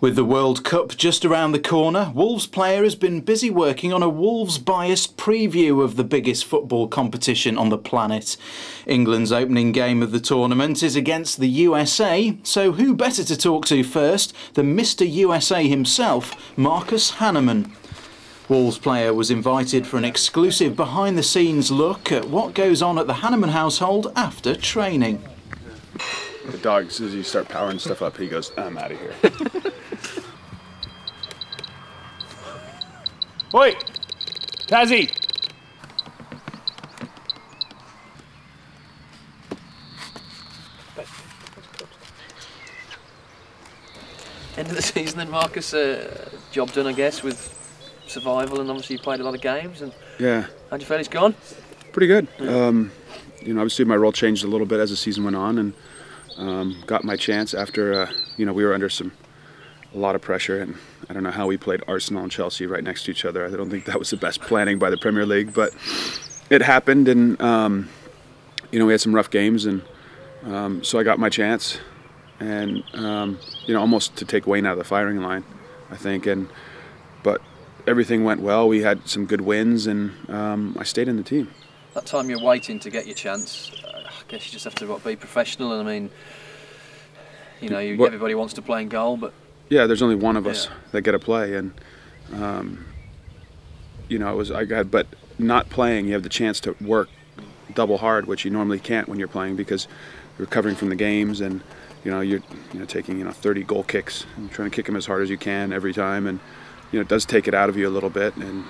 With the World Cup just around the corner, Wolves player has been busy working on a Wolves-biased preview of the biggest football competition on the planet. England's opening game of the tournament is against the USA, so who better to talk to first than Mr. USA himself, Marcus Hanneman. Wolves player was invited for an exclusive behind-the-scenes look at what goes on at the Hanneman household after training. The dog, as soon as you start powering stuff up, he goes, I'm out of here. Wait! Tazzy! End of the season then, Marcus, job done I guess with survival, and obviously you played a lot of games. And yeah. How'd you feel it's gone? Pretty good. Obviously my role changed a little bit as the season went on, and got my chance after we were under a lot of pressure, and I don't know how we played Arsenal and Chelsea right next to each other. I don't think that was the best planning by the Premier League, but it happened, and we had some rough games, and so I got my chance, and almost to take Wayne out of the firing line, I think, but everything went well. We had some good wins, and I stayed in the team. That time you're waiting to get your chance, I guess you just have to be professional, and I mean, everybody wants to play in goal, but yeah, there's only one of us that get to play, and but not playing, you have the chance to work double hard, which you normally can't when you're playing, because you're recovering from the games, and you're taking 30 goal kicks and trying to kick them as hard as you can every time, and it does take it out of you a little bit, and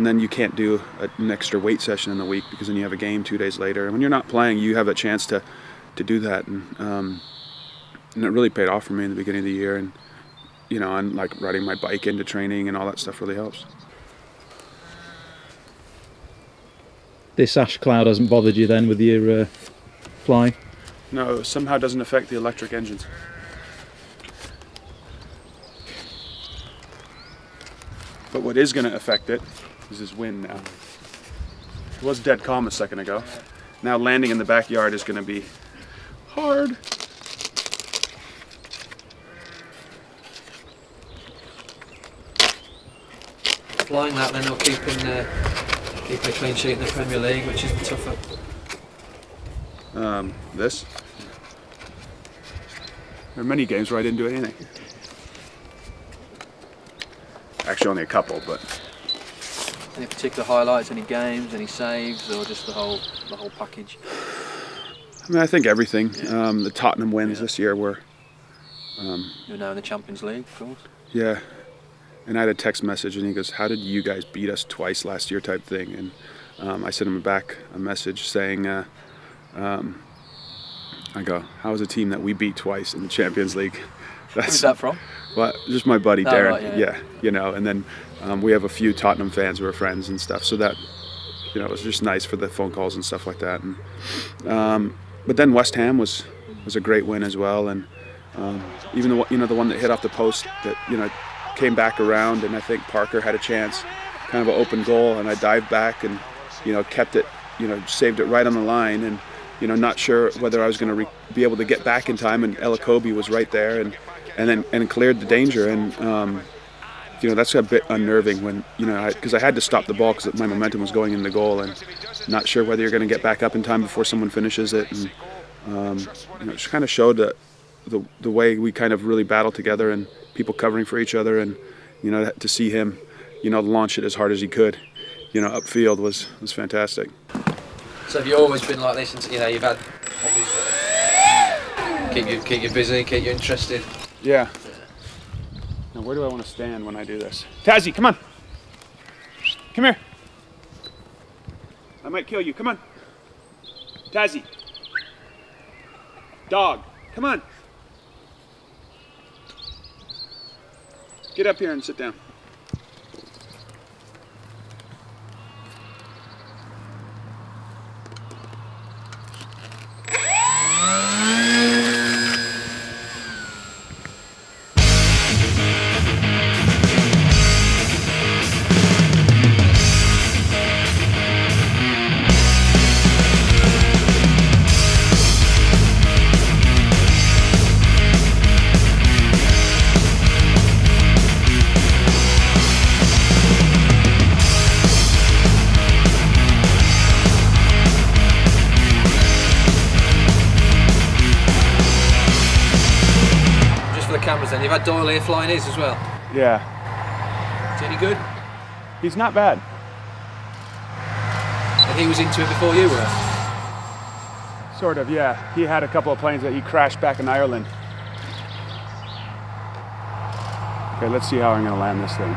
then you can't do an extra weight session in the week because then you have a game 2 days later, and when you're not playing, you have a chance to do that, and it really paid off for me in the beginning of the year, and and like riding my bike into training and all that stuff really helps. This ash cloud hasn't bothered you then with your fly? No, it somehow doesn't affect the electric engines. But what is going to affect it is this wind now. It was dead calm a second ago. Now landing in the backyard is going to be hard. flying that then, or keeping a clean sheet in the Premier League, which is the tougher? This. There are many games where I didn't do anything. Actually, only a couple, but. Any particular highlights? Any games? Any saves? Or just the whole package? I mean, I think everything. The Tottenham wins this year were. You're now in the Champions League, of course. Yeah, and I had a text message, and he goes, "How did you guys beat us twice last year?" type thing, and I sent him back a message saying, I go, "How is a team that we beat twice in the Champions League?" Who's that from? Well, just my buddy Darren. Right, yeah. You know, and then we have a few Tottenham fans who are friends and stuff, so that, you know, it was just nice for the phone calls and stuff like that. And but then West Ham was a great win as well, and even the one that hit off the post that came back around, and I think Parker had a chance, kind of an open goal, and I dived back and kept it, saved it right on the line, and not sure whether I was going to be able to get back in time, and Elakobi was right there and cleared the danger, and that's a bit unnerving when because I had to stop the ball because my momentum was going in the goal, and not sure whether you're going to get back up in time before someone finishes it, and it just kind of showed the way we kind of really battled together and people covering for each other, and to see him launch it as hard as he could upfield was fantastic. So have you always been like this, and you've had hobbies that keep you busy, keep you interested? Yeah. Now where do I want to stand when I do this? Tazzy, come on. Come here. I might kill you. Come on. Tazzy. Dog. Come on. Get up here and sit down. cameras then. You've had Doyle here flying his as well. Yeah. Is he any good? He's not bad. And he was into it before you were? Sort of, yeah. He had a couple of planes that he crashed back in Ireland. Okay, let's see how I'm going to land this thing.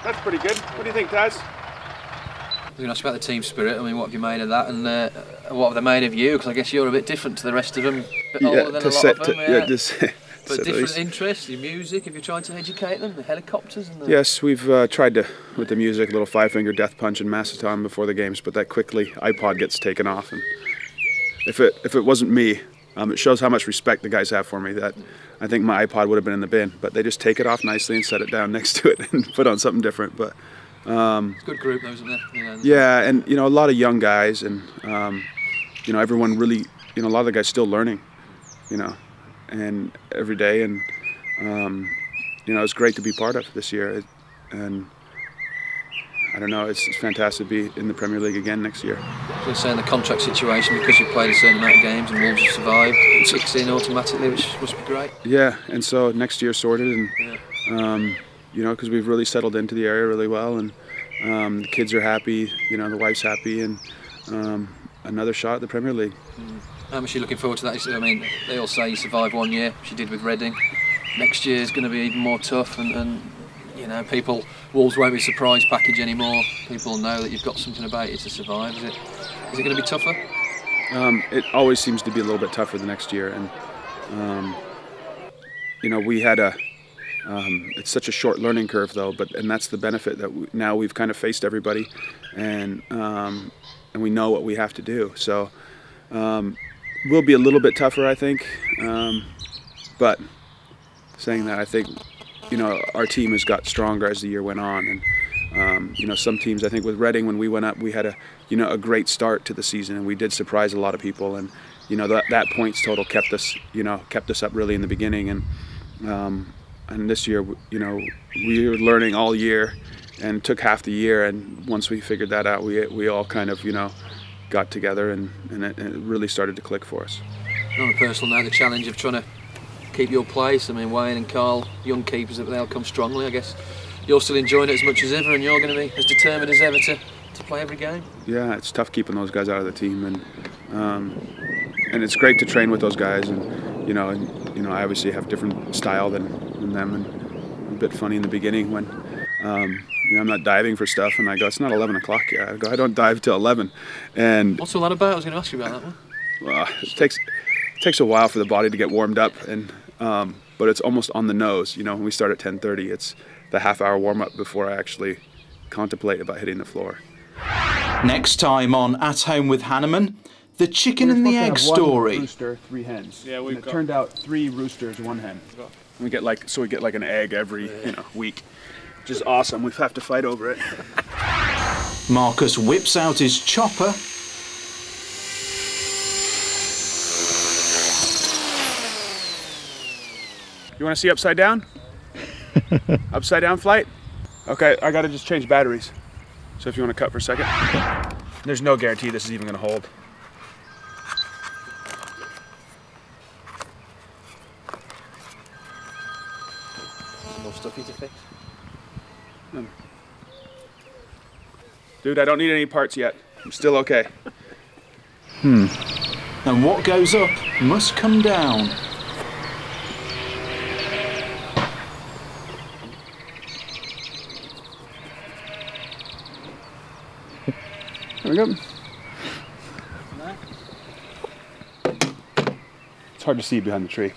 That's pretty good. What do you think, Taz? I was going to ask about the team spirit. I mean, what have you made of that, and what have they made of you? Because I guess you're a bit different to the rest of them, a bit older than a lot of them. But different interests, your music. Have you tried to educate them? The helicopters and the... Yes, we've tried to with the music, a little 5-finger death punch and Macedon before the games, but that quickly iPod gets taken off, and if it wasn't me, it shows how much respect the guys have for me. That I think my iPod would have been in the bin, but they just take it off nicely and set it down next to it and put on something different. But it's a good group, though, isn't there? Yeah, and a lot of young guys, and everyone really, a lot of the guys still learning, and every day, and it's great to be part of this year, and I don't know, it's fantastic to be in the Premier League again next year. I was saying the contract situation, because you've played a certain amount of games and Wolves have survived, it kicks in automatically, which must be great. Yeah, and so next year's sorted, and because we've really settled into the area really well, and the kids are happy, the wife's happy, and another shot at the Premier League. How much are you looking forward to that? I mean, they all say you survived 1 year, which you did with Reading. Next year is going to be even more tough, and Wolves won't be a surprise package anymore. People know that you've got something about you to survive. Is it going to be tougher? It always seems to be a little bit tougher the next year, and we had it's such a short learning curve though, and that's the benefit that now we've kind of faced everybody, and we know what we have to do. So we'll be a little bit tougher, I think, but saying that, I think our team has got stronger as the year went on, and some teams, I think with Reading, when we went up, we had a great start to the season, and we did surprise a lot of people, and that points total kept us up really in the beginning, and this year, we were learning all year, and took half the year, and once we figured that out, we all kind of got together, and it really started to click for us. On a personal note, the challenge of trying to keep your place. I mean, Wayne and Carl, young keepers, they'll come strongly. I guess you're still enjoying it as much as ever, and you're going to be as determined as ever to play every game. Yeah, it's tough keeping those guys out of the team, and it's great to train with those guys, and I obviously have different style than them, and a bit funny in the beginning when I'm not diving for stuff, and I go, it's not 11 o'clock yet. I go, I don't dive till 11, and what's all that about? I was going to ask you about that one. Well, it takes a while for the body to get warmed up, and but it's almost on the nose. When we start at 10:30, it's the half-hour warm-up before I actually contemplate about hitting the floor. Next time on At Home with Hanneman, the chicken and the egg story. 1 rooster, 3 hens. Yeah, it turned out 3 roosters, 1 hen. We get like an egg every week, which is awesome. We have to fight over it. Marcus whips out his chopper. You want to see upside down? Upside down flight? Okay, I got to just change batteries. So if you want to cut for a second. There's no guarantee this is even going to hold. More stuff you to fix. Dude, I don't need any parts yet. I'm still okay. And what goes up must come down. There we go. It's hard to see behind the tree.